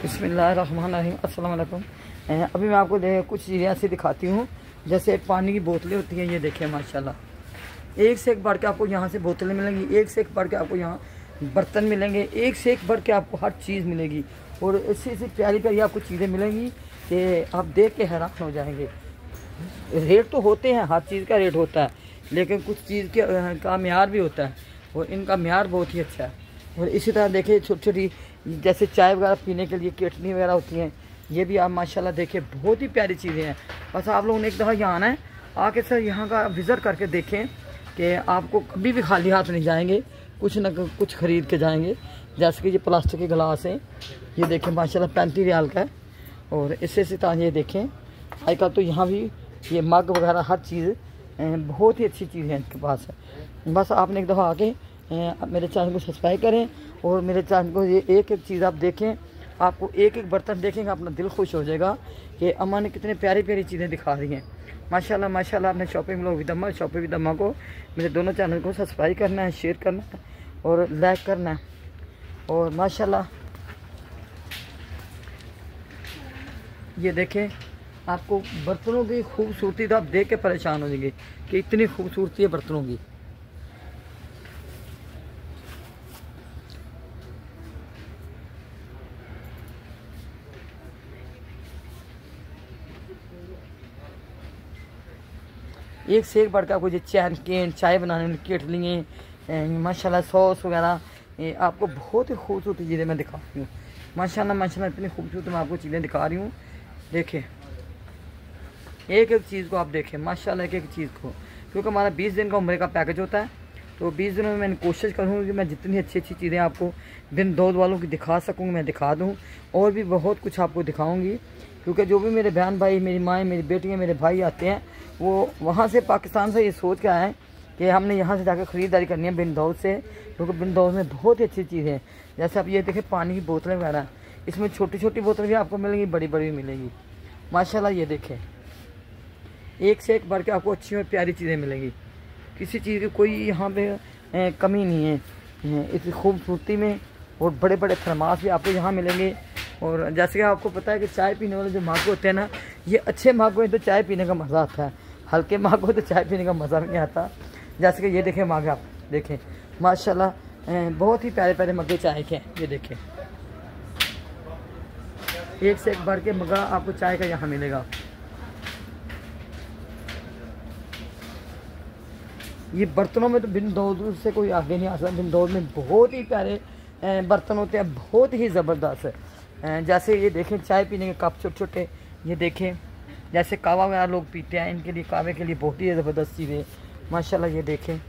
बिस्मिल्लाहिर्रहमानिर्रहीम। अस्सलाम वालेकुम। अभी मैं आपको कुछ चीज़ें ऐसी दिखाती हूँ, जैसे पानी की बोतलें होती हैं। ये देखिए माशाल्लाह, एक से एक बढ़ के आपको यहाँ से बोतलें मिलेंगी, एक से एक बढ़ के आपको यहाँ बर्तन मिलेंगे, एक से एक बढ़ के आपको हर चीज़ मिलेगी। और ऐसी प्यारी प्यारी आपको चीज़ें मिलेंगी कि आप देख के हैरान हो जाएंगे। रेट तो होते हैं, हर चीज़ का रेट होता है, लेकिन कुछ चीज़ का म्यार भी होता है, और इनका म्यार बहुत ही अच्छा है। और इसी तरह देखिए छोटी छोटी जैसे चाय वगैरह पीने के लिए केटली वगैरह होती हैं, ये भी आप माशाल्लाह देखिए बहुत ही प्यारी चीज़ें हैं। बस आप लोगों ने एक दफ़ा यहाँ आना है, आके सर यहाँ का विज़िट करके देखें कि आपको कभी भी खाली हाथ नहीं जाएंगे, कुछ न कुछ ख़रीद के जाएंगे। जैसे कि ये प्लास्टिक के गिलास हैं, ये देखें माशाल्लाह 35 रियाल का है। और इससे ये देखें आजकल तो यहाँ भी ये मग वगैरह हर चीज़ बहुत ही अच्छी चीज़ है इनके पास है। बस आपने एक दफ़ा आके मेरे चैनल को सब्सक्राइब करें, और मेरे चैनल को ये एक एक चीज़ आप देखें, आपको एक एक बर्तन देखेंगे अपना दिल खुश हो जाएगा कि अम्मा ने कितने प्यारी प्यारी चीज़ें दिखा रही हैं। माशाल्लाह माशाल्लाह। अपने शॉपिंग व्लॉग विद अम्मा, शॉपिंग विद अम्मा को मेरे दोनों चैनल को सब्सक्राइब करना है, शेयर करना है और लाइक करना है। और माशाल्लाह ये देखें, आपको बर्तनों की खूबसूरती तो आप देख के परेशान हो जाएंगे कि इतनी खूबसूरती है बर्तनों की। एक से एक बढ़ के आपको ये चैन केन चाय बनाने में केटलियाँ माशाल्लाह सॉस वगैरह, आपको बहुत ही खूबसूरत चीज़ें मैं दिखा रही हूँ। माशाल्लाह माशाल्लाह इतनी खूबसूरत मैं आपको चीज़ें दिखा रही हूँ। देखें एक एक चीज़ को आप देखें माशाल्लाह, एक एक चीज़ को, क्योंकि हमारा 20 दिन का उम्र का पैकेज होता है। तो 20 दिनों में मैंने कोशिश करूँगी कि मैं जितनी अच्छी अच्छी चीज़ें आपको बिन दौद वालों की दिखा सकूँगी मैं दिखा दूँ, और भी बहुत कुछ आपको दिखाऊँगी। क्योंकि जो भी मेरे बहन भाई, मेरी माएँ, मेरी बेटियाँ, मेरे भाई आते हैं, वो वहाँ से पाकिस्तान से ये सोच के आए हैं कि हमने यहाँ से जाकर ख़रीदारी करनी है बिन दौद से, क्योंकि बिन दौद में बहुत ही अच्छी चीज़ है। जैसे आप ये देखें पानी की बोतलें वगैरह, इसमें छोटी छोटी बोतलें भी आपको मिलेंगी, बड़ी बड़ी भी मिलेंगी माशाल्लाह। ये देखें एक से एक बढ़ के आपको अच्छी और प्यारी चीज़ें मिलेंगी, किसी चीज़ की कोई यहाँ पे कमी नहीं है इस खूबसूरती में। और बड़े बड़े थर्मास भी आपको यहाँ मिलेंगे। और जैसे कि आपको पता है कि चाय पीने वाले जो मग होते हैं ना, ये अच्छे मग हो तो चाय पीने का मज़ा आता है, हल्के मग हो तो चाय पीने का मज़ा नहीं आता। जैसे कि ये देखें मग, आप देखें माशाल्लाह बहुत ही प्यारे प्यारे मगे चाय के हैं। ये देखें एक से एक बढ़ के मगा आपको चाय का यहाँ मिलेगा। ये बर्तनों में तो बिन दौद से कोई आगे नहीं आ सकता। बिन दौद में बहुत ही प्यारे बर्तन होते हैं, बहुत ही ज़बरदस्त है। जैसे ये देखें चाय पीने के कप छोटे छोटे, ये देखें जैसे कावा वगैरह लोग पीते हैं, इनके लिए कावे के लिए बहुत ही ज़बरदस्त चीज़ है माशाल्लाह। ये देखें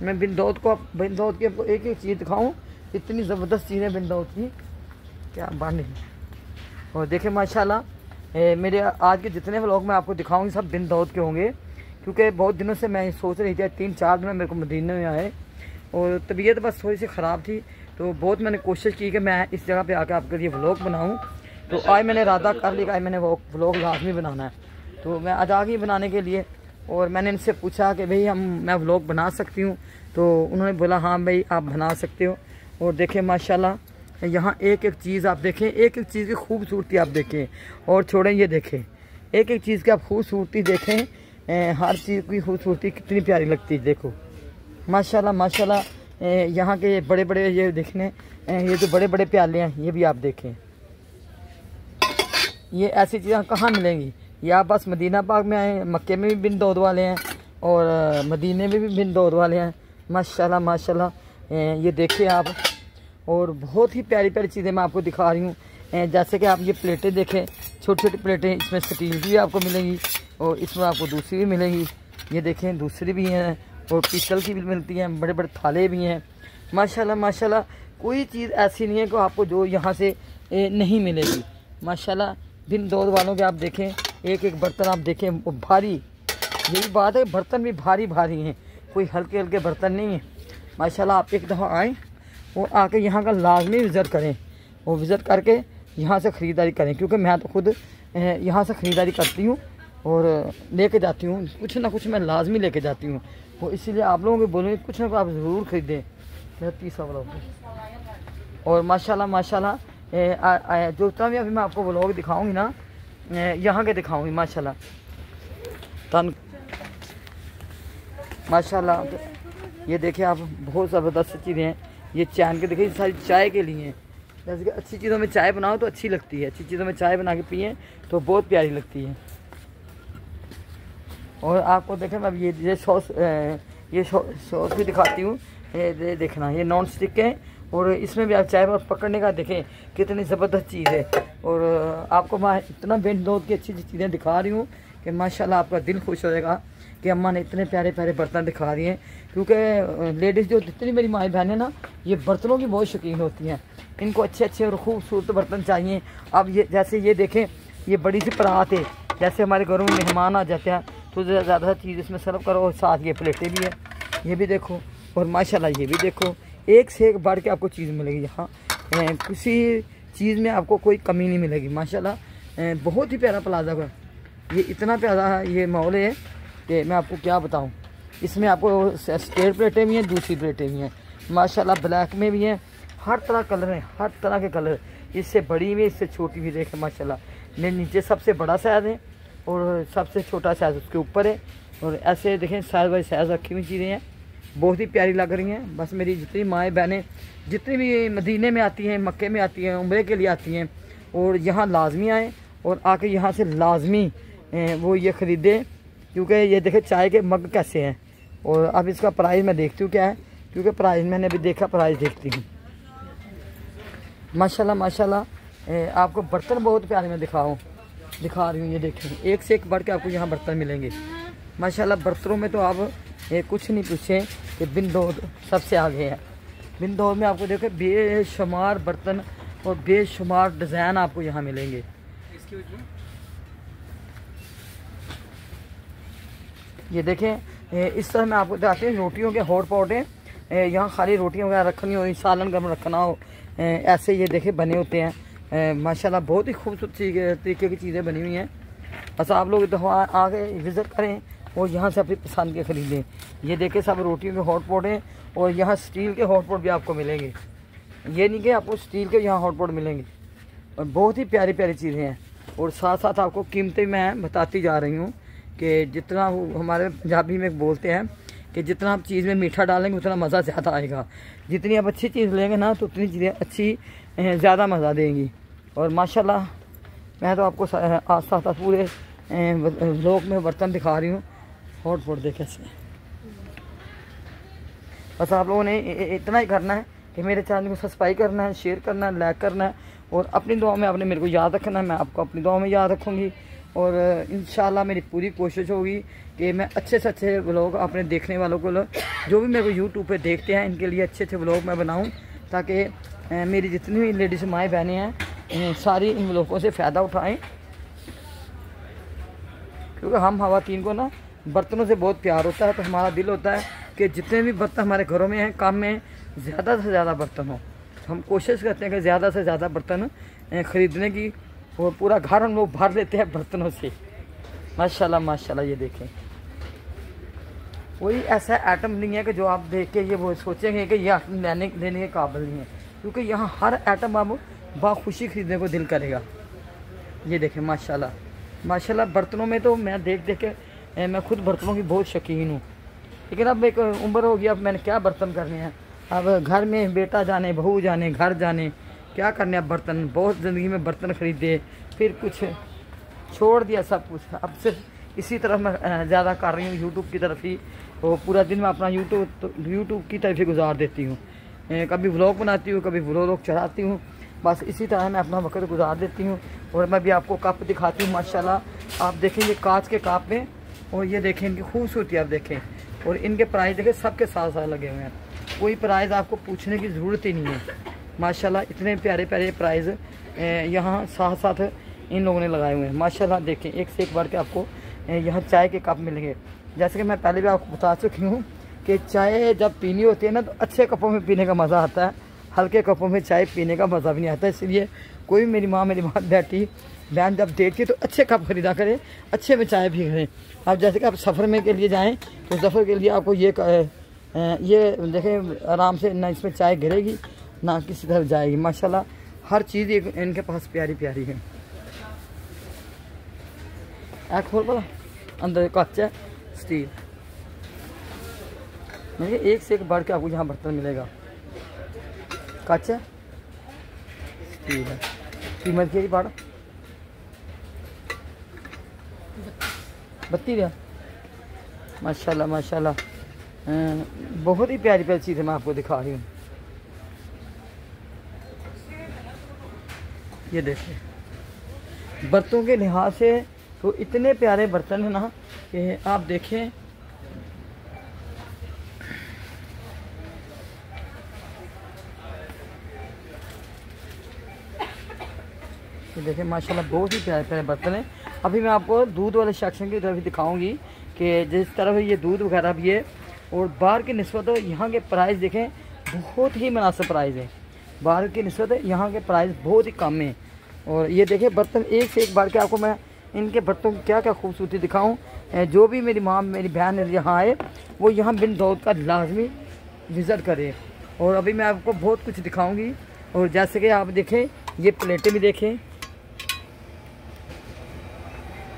मैं बिन दौद की आपको एक एक चीज़ दिखाऊं, इतनी ज़बरदस्त चीज़ें बिन दौद की क्या बात। और देखें माशाल्लाह मेरे आज के जितने व्लॉग मैं आपको दिखाऊंगी सब बिन दौद के होंगे, क्योंकि बहुत दिनों से मैं सोच रही थी, 3-4 दिन मेरे को मदीने में आए और तबीयत बस थोड़ी सी ख़राब थी, तो बहुत मैंने कोशिश की कि मैं इस जगह पे आकर आपके लिए व्लॉग बनाऊं। तो आज मैंने इरादा कर लिया, आज मैंने वो व्लॉग लाजमी बनाना है। तो मैं आज आ गई बनाने के लिए, और मैंने इनसे पूछा कि भाई मैं व्लॉग बना सकती हूँ, तो उन्होंने बोला हाँ भाई आप बना सकते हो। और देखें माशाल्लाह यहाँ एक एक चीज़ आप देखें, एक एक चीज़ की खूबसूरती आप देखें और छोड़ें। ये देखें एक एक चीज़ की आप खूबसूरती देखें, हर चीज़ की खूबसूरती कितनी प्यारी लगती है। देखो माशाल्लाह माशाल्लाह यहाँ के बड़े बड़े ये देखने, ये जो बड़े बड़े प्याले हैं ये भी आप देखें। ये ऐसी चीज़ें कहाँ मिलेंगी, ये आप बस मदीना पाक में आए, मक्के में भी बिन दौद वाले हैं और मदीने में भी बिन दौद वाले हैं माशाल्लाह माशाल्लाह। ये देखिए आप, और बहुत ही प्यारी प्यारी चीज़ें मैं आपको दिखा रही हूँ। जैसे कि आप ये प्लेटें देखें, छोटी छोटी प्लेटें, इसमें स्टील की भी आपको मिलेंगी और इसमें आपको दूसरी भी मिलेंगी। ये देखें दूसरी भी हैं और पीतल की भी मिलती हैं, बड़े बड़े थाले भी हैं माशाल्लाह माशाल्लाह। कोई चीज़ ऐसी नहीं है कि आपको जो यहाँ से नहीं मिलेगी माशाल्लाह। बिन दौद वालों के आप देखें एक एक बर्तन आप देखें, वो भारी, यही बात है बर्तन भी भारी भारी हैं, कोई हल्के हल्के बर्तन नहीं है माशाल्लाह। आप एक दफ़ा आएँ और आके यहाँ का लाजमी विज़िट करें, और विज़िट करके यहाँ से ख़रीदारी करें, क्योंकि मैं तो खुद यहाँ से ख़रीदारी करती हूँ और लेके जाती हूँ, कुछ ना कुछ मैं लाजमी लेके जाती हूँ। वो इसीलिए आप लोगों को बोलूँगी कुछ ना कुछ आप ज़रूर ख़रीदें। 30 व्लॉग। और माशाल्लाह माशाल्लाह जो उतना भी अभी मैं आपको व्लॉग दिखाऊंगी ना, यहाँ के दिखाऊंगी माशाल्लाह। तन माशाल्लाह ये देखिए आप, बहुत ज़बरदस्त चीज़ें हैं। ये चैन के देखिए सारी चाय के लिए हैं। जैसे कि अच्छी चीज़ों में चाय बनाओ तो अच्छी लगती है, अच्छी चीज़ों में चाय बना के पिए तो बहुत प्यारी लगती है। और आपको देखें मैं ये सॉस भी दिखाती हूँ। ये देखना, ये नॉन स्टिक है और इसमें भी आप चाय पकड़ने का देखें कितनी ज़बरदस्त चीज़ है। और आपको मैं इतना विंडोज़ की अच्छी चीज़ें दिखा रही हूँ कि माशाल्लाह आपका दिल खुश हो जाएगा कि अम्मा ने इतने प्यारे प्यारे बर्तन दिखा दिए हैं। क्योंकि लेडीज़ जो जितनी मेरी माएँ बहनें ना, ये बर्तनों की बहुत शौकीन होती हैं। इनको अच्छे अच्छे और खूबसूरत बर्तन चाहिए। अब ये जैसे ये देखें, ये बड़ी सी परात है, जैसे हमारे घरों में मेहमान आ जाते हैं तो ज़्यादा चीज़ इसमें सर्व करो। और साथ ये प्लेटें भी है, ये भी देखो। और माशाल्लाह ये भी देखो, एक से एक बढ़ के आपको चीज़ मिलेगी यहाँ। किसी चीज़ में आपको कोई कमी नहीं मिलेगी माशाल्लाह। बहुत ही प्यारा प्लाजा का ये इतना प्यारा ये मॉल है कि मैं आपको क्या बताऊँ। इसमें आपको स्टेट प्लेटें भी हैं, दूसरी प्लेटें भी हैं माशाल्लाह। ब्लैक में भी हैं, हर तरह कलर हैं, हर तरह के कलर। इससे बड़ी भी, इससे छोटी भी देखें माशाल्लाह। मेरे नीचे सबसे बड़ा साइज़ है और सबसे छोटा साइज़ उसके ऊपर है। और ऐसे देखें साइज़ बाई साइज़ रखी हुई चीज़ें हैं, बहुत ही प्यारी लग रही हैं। बस मेरी जितनी माएँ बहनें जितनी भी मदीने में आती हैं, मक्के में आती हैं, उम्रे के लिए आती हैं और यहाँ लाजमी आएँ और आके यहाँ से लाजमी वो ये ख़रीदे। क्योंकि ये देखें चाय के मग कैसे हैं। और अब इसका प्राइस मैं देखती हूँ क्या है, क्योंकि प्राइस मैंने अभी देखा, प्राइस देखती हूँ। माशाल्लाह माशाल्लाह आपको बर्तन बहुत प्यारे मैं दिखा रही हूँ। ये देखें, एक से एक बढ़ के आपको यहाँ बर्तन मिलेंगे माशाल्लाह। बर्तनों में तो आप कुछ नहीं पूछें कि बिंदौद सबसे आगे है। बिंदौद में आपको देखें बेशुमार बर्तन और बेशुमार डिज़ाइन आपको यहाँ मिलेंगे। ये देखें, इस तरह मैं आपको बताते हैं रोटियों के हॉट पॉट हैं। यहाँ खाली रोटियाँ वगैरह रखनी हो, सालन गर्म रखना हो, ऐसे ये देखें बने होते हैं माशाल्लाह। बहुत ही खूबसूरत तरीके की चीज़ें बनी हुई हैं। बस आप लोग तो आके विज़िट करें और यहाँ से अपनी पसंद के ख़रीदें। ये देखें सब रोटियों के हॉट पॉट हैं और यहाँ स्टील के हॉट पॉट भी आपको मिलेंगे। ये नहीं कि आपको स्टील के यहाँ हॉट पॉट मिलेंगे। और बहुत ही प्यारी प्यारी चीज़ें हैं। और साथ साथ आपको कीमतें मैं बताती जा रही हूँ कि जितना हमारे पंजाबी में बोलते हैं कि जितना आप चीज़ में मीठा डालेंगे उतना मज़ा ज़्यादा आएगा। जितनी आप अच्छी चीज़ लेंगे ना तो उतनी चीज़ें अच्छी ज़्यादा मज़ा देंगी। और माशाल्लाह मैं तो आपको आज साथ पूरे व्लॉग में बर्तन दिखा रही हूँ। हॉट पॉट देखें कैसे। बस आप लोगों ने इतना ही करना है कि मेरे चैनल को सब्सक्राइब करना है, शेयर करना है, लाइक करना है और अपनी दुआ में आपने मेरे को याद रखना है। मैं आपको अपनी दुआ में याद रखूँगी। और इंशाल्लाह मेरी पूरी कोशिश होगी कि मैं अच्छे से अच्छे व्लॉग अपने देखने वालों को, जो भी मेरे को यूट्यूब पे देखते हैं, इनके लिए अच्छे अच्छे व्लॉग मैं बनाऊं ताकि मेरी जितनी भी लेडीज़ माएँ बहनें हैं सारी इन व्लॉगों से फ़ायदा उठाएं। क्योंकि हम ख़वातीन को ना बर्तनों से बहुत प्यार होता है, तो हमारा दिल होता है कि जितने भी बर्तन हमारे घरों में हैं, काम में ज़्यादा से ज़्यादा बर्तन हो। हम कोशिश करते हैं कि ज़्यादा से ज़्यादा बर्तन ख़रीदने की, और पूरा घर हम लोग भर लेते हैं बर्तनों से माशाल्लाह माशाल्लाह। ये देखें, कोई ऐसा आइटम नहीं है कि जो आप देख के ये वो सोचेंगे कि ये आइटम लेने के काबिल नहीं है। क्योंकि यहाँ हर आइटम आप बाखुशी ख़रीदने को दिल करेगा। ये देखें माशाल्लाह माशाल्लाह। बर्तनों में तो मैं देख के मैं खुद बर्तनों की बहुत शौकीन हूँ। लेकिन अब एक उम्र हो गई, अब मैंने क्या बर्तन करने हैं। अब घर में बेटा जाने, बहू जाने, घर जाने, क्या करने। अब बर्तन बहुत ज़िंदगी में बर्तन ख़रीदे, फिर कुछ छोड़ दिया सब कुछ। अब सिर्फ इसी तरफ मैं ज़्यादा कर रही हूँ, यूट्यूब की तरफ ही। तो पूरा दिन मैं अपना यूट्यूब की तरफ ही गुजार देती हूँ। कभी व्लॉग बनाती हूँ, कभी व्लॉग चढ़ाती हूँ। बस इसी तरह मैं अपना वक्त गुजार देती हूँ। और मैं भी आपको कप दिखाती हूँ माशाल्लाह। आप देखें ये कांच के कप में, और ये देखें इनकी खूबसूरती आप देखें। और इनके प्राइस देखें सबके साथ साथ लगे हुए हैं, कोई प्राइस आपको पूछने की ज़रूरत ही नहीं है माशाल्लाह। इतने प्यारे प्यारे प्राइस यहाँ साथ साथ इन लोगों ने लगाए हुए हैं माशाल्लाह। देखें एक से एक बार के आपको यहाँ चाय के कप मिलेंगे। जैसे कि मैं पहले भी आपको बता चुकी हूँ कि चाय जब पीनी होती है ना तो अच्छे कपों में पीने का मज़ा आता है, हल्के कपों में चाय पीने का मज़ा भी नहीं आता। इसलिए कोई मेरी बात बैठी बहन जब देखती है तो अच्छे कप खरीदा करें, अच्छे में चाय भी करें। अब जैसे कि आप सफ़र में के लिए जाएँ तो सफ़र के लिए आपको ये ये देखें आराम से, ना इसमें चाय गिरेगी ना किसी तरफ जाएगी। माशाल्लाह हर चीज़ इनके पास प्यारी प्यारी है। खोल बोला अंदर कच्चा है स्टील, देखिए एक से एक बढ़ के आपको यहाँ बर्तन मिलेगा। कच्चा स्टील है। कीमत की पड़ 32 माशाल्लाह माशाल्लाह। बहुत ही प्यारी प्यारी चीज़ है मैं आपको दिखा रही हूँ। ये देखिए बर्तनों के लिहाज से तो इतने प्यारे बर्तन हैं ना कि आप देखें। ये देखें माशाल्लाह बहुत ही प्यारे प्यारे बर्तन हैं। अभी मैं आपको दूध वाले सेक्शन की तरफ दिखाऊंगी कि जिस तरफ ये दूध वगैरह भी है और बाहर की निस्बत यहाँ के प्राइस देखें बहुत ही मुनासिब प्राइस है। बाहर की निस्बत यहाँ के प्राइस बहुत ही कम है। और ये देखें बर्तन एक से एक बार के आपको मैं इनके बर्तनों की क्या क्या खूबसूरती दिखाऊं। जो भी मेरी माँ मेरी बहन यहाँ आए वो यहाँ बिन दौद का लाजमी विज़िट करे। और अभी मैं आपको बहुत कुछ दिखाऊंगी। और जैसे कि आप देखें ये प्लेटें भी देखें,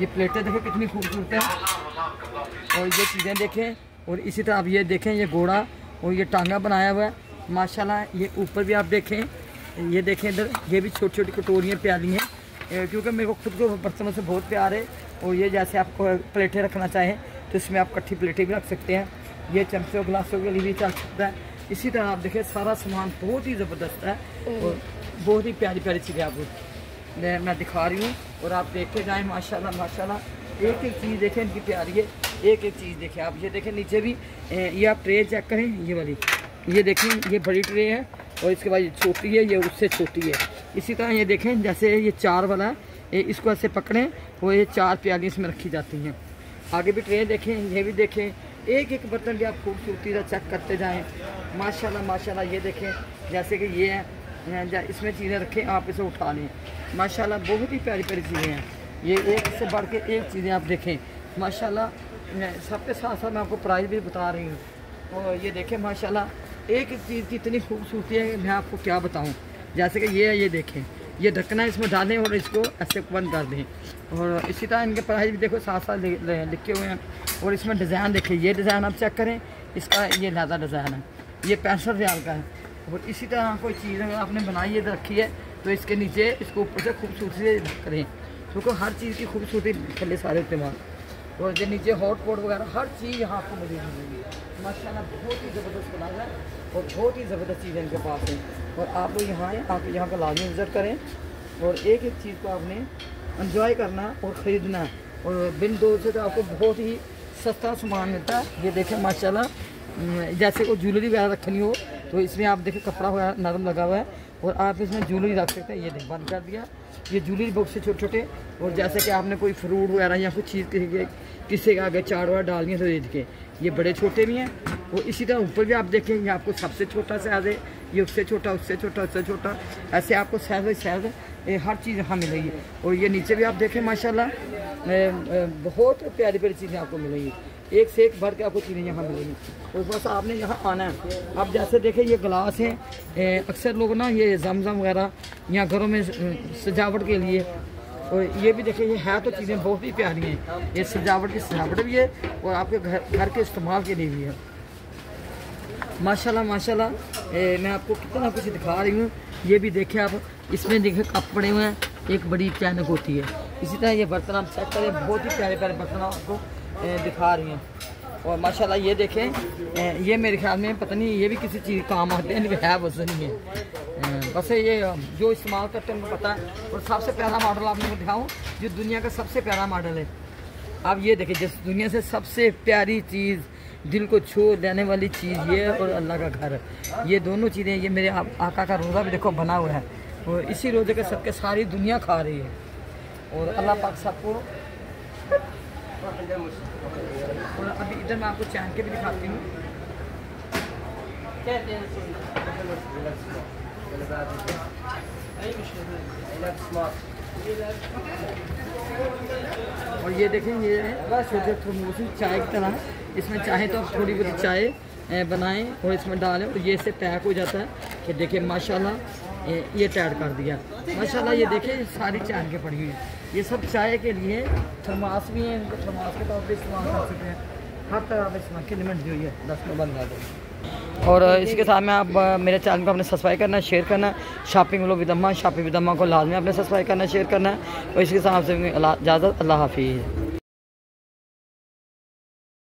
ये प्लेटें देखें कितनी खूबसूरत है। और ये चीज़ें देखें। और इसी तरह आप ये देखें ये घोड़ा और ये टांगा बनाया हुआ है माशाल्लाह। ये ऊपर भी आप देखें, ये देखें इधर ये भी छोटी छोटी कटोरियाँ प्याली हैं, क्योंकि मेरे को खुद को बर्तनों से बहुत प्यार है। और ये जैसे आपको प्लेटें रखना चाहें तो इसमें आप कट्ठी प्लेटें भी रख सकते हैं। ये चमचे और गिलासों के लिए भी चल सकता है। इसी तरह आप देखें सारा सामान बहुत ही ज़बरदस्त है और बहुत ही प्यारी प्यारी चीज़ें आपको मैं दिखा रही हूँ। और आप देखते जाएँ माशाल्लाह माशाल्लाह। एक एक चीज़ देखें इनकी प्यारी है, एक एक चीज़ देखें आप। ये देखें नीचे भी ये आप ट्रे चेक करें, ये वाली ये देखें ये बड़ी ट्रे है और इसके बाद ये छोटी है, ये उससे छोटी है। इसी तरह ये देखें जैसे ये 4 वाला है, इसको ऐसे पकड़ें वो ये 4 प्याली इसमें रखी जाती हैं। आगे भी ट्रे देखें, ये भी देखें, एक एक बर्तन की आप खूबसूरती से चेक करते जाएँ माशाल्लाह माशाल्लाह। ये देखें जैसे कि ये है, इसमें चीज़ें रखें आप इसे उठा लें माशाल्लाह। बहुत ही प्यारी प्यारी चीज़ें हैं ये, एक से बढ़ के एक चीज़ें आप देखें माशाल्लाह। सबके साथ साथ मैं आपको प्राइस भी बता रही हूँ। और ये देखें माशाल्लाह एक एक चीज़ की इतनी खूबसूरती है मैं आपको क्या बताऊँ। जैसे कि ये है, ये देखें ये ढकना इसमें डालें और इसको ऐसे बंद कर दें। और इसी तरह इनके प्राइस भी देखो साथ साथ लिखे हुए हैं। और इसमें डिज़ाइन देखें, ये डिज़ाइन आप चेक करें, इसका ये ज़्यादा डिज़ाइन है, ये 65 रियाल का है। और इसी तरह कोई चीज़ अगर आपने बनाई है रखी है तो इसके नीचे इसको ऊपर से खूबसूरती से करें, क्योंकि हर चीज़ की खूबसूरती थले सारे इस्तेमाल। और जो नीचे हॉट पॉट वगैरह हर चीज़ यहाँ आपको मौजूद मिलेगी माशाल्लाह। बहुत ही ज़बरदस्त बनाया है और बहुत ही ज़बरदस्त चीज़ें इनके पास है। और आप लोग यहाँ आए, आप यहाँ का लाजमी विज़िट करें और एक एक चीज़ को आपने एंजॉय करना और ख़रीदना। और बिन दो से तो आपको बहुत ही सस्ता सामान मिलता है। ये देखें माशाल्लाह, जैसे को ज्वेलरी वगैरह रखनी हो तो इसमें आप देखें कपड़ा वगैरह नरम लगा हुआ है और आप इसमें ज्वेलरी रख सकते हैं। ये देख बंद कर दिया, ये ज्वेलरी बॉक्स से छोटे छोटे। और जैसे कि आपने कोई फ्रूट वगैरह या कुछ चीज़ किसी के आगे चाट वगैरह डालनी है तो ये देखें ये बड़े छोटे भी हैं। और इसी तरह ऊपर भी आप देखेंगे आपको सबसे छोटा साइज़ है, ये उससे छोटा उससे छोटा उससे छोटा, ऐसे आपको साइज़ बाई साइज़ हर चीज़ यहाँ मिलेगी। और ये नीचे भी आप देखें माशाल्लाह बहुत प्यारी प्यारी चीज़ें आपको मिलेंगी, एक से एक भर के आपको चीज़ें यहाँ मिलेंगी। और बस आपने यहाँ आना है। अब जैसे देखें ये गिलास हैं, अक्सर लोग ना ये जमजम वगैरह यहाँ घरों में सजावट के लिए। और ये भी देखें ये है तो चीज़ें बहुत ही प्यारी हैं, ये सजावट की सजावट भी है और आपके घर के इस्तेमाल के लिए भी है माशाल्लाह माशाल्लाह। मैं आपको कितना कुछ दिखा रही हूँ। ये भी देखें आप, इसमें देखें कप पड़े हुए हैं, एक बड़ी चैनक होती है। इसी तरह ये बर्तन आप चेक करें, बहुत ही प्यारे प्यारे बर्तन आपको दिखा रही हैं। और माशाल्लाह ये देखें ये मेरे ख्याल में पता नहीं ये भी किसी चीज़ काम आते हैं, है वजह नहीं है, बस ये जो इस्तेमाल करते हैं उनको पता है। और सबसे प्यारा मॉडल आपको दिखाऊँ जो दुनिया का सबसे प्यारा मॉडल है। आप ये देखें जिस दुनिया से सबसे प्यारी चीज़, दिल को छू लेने वाली चीज़ ये और अल्लाह का घर, ये दोनों चीज़ें, ये मेरे आका का रोज़ा भी देखो बना हुआ है और इसी रोज़े के सबके सारी दुनिया खा रही है। और अल्लाह पाक सबको। और अभी इधर मैं आपको चैन के भी दिखाती हूँ। और ये देखें ये छोटे थर्मोस चाय की तरह इसमें चाहे तो आप थोड़ी बहुत चाय बनाएं और इसमें डालें और ये इससे पैक हो जाता है कि देखिए माशाल्लाह ये टाइट कर दिया माशाल्लाह। ये देखिए सारी चाय के पड़ी हुई है। ये सब चाय के लिए थर्मास भी हैं, इनको थर्मास के तौर पर इस्तेमाल कर सकते हैं। हर तरह का इस्तेमाल की लिमिट दी हुई है 10 में बन जाते। और इसके साथ में आप मेरे चैनल को अपने सब्सक्राइब करना, शेयर करना। शॉपिंग विद अम्मा को लाजमी अपने सब्सक्राइब करना, शेयर करना है। और इसके साथ से इजाज़त, अल्लाह हाफिज़।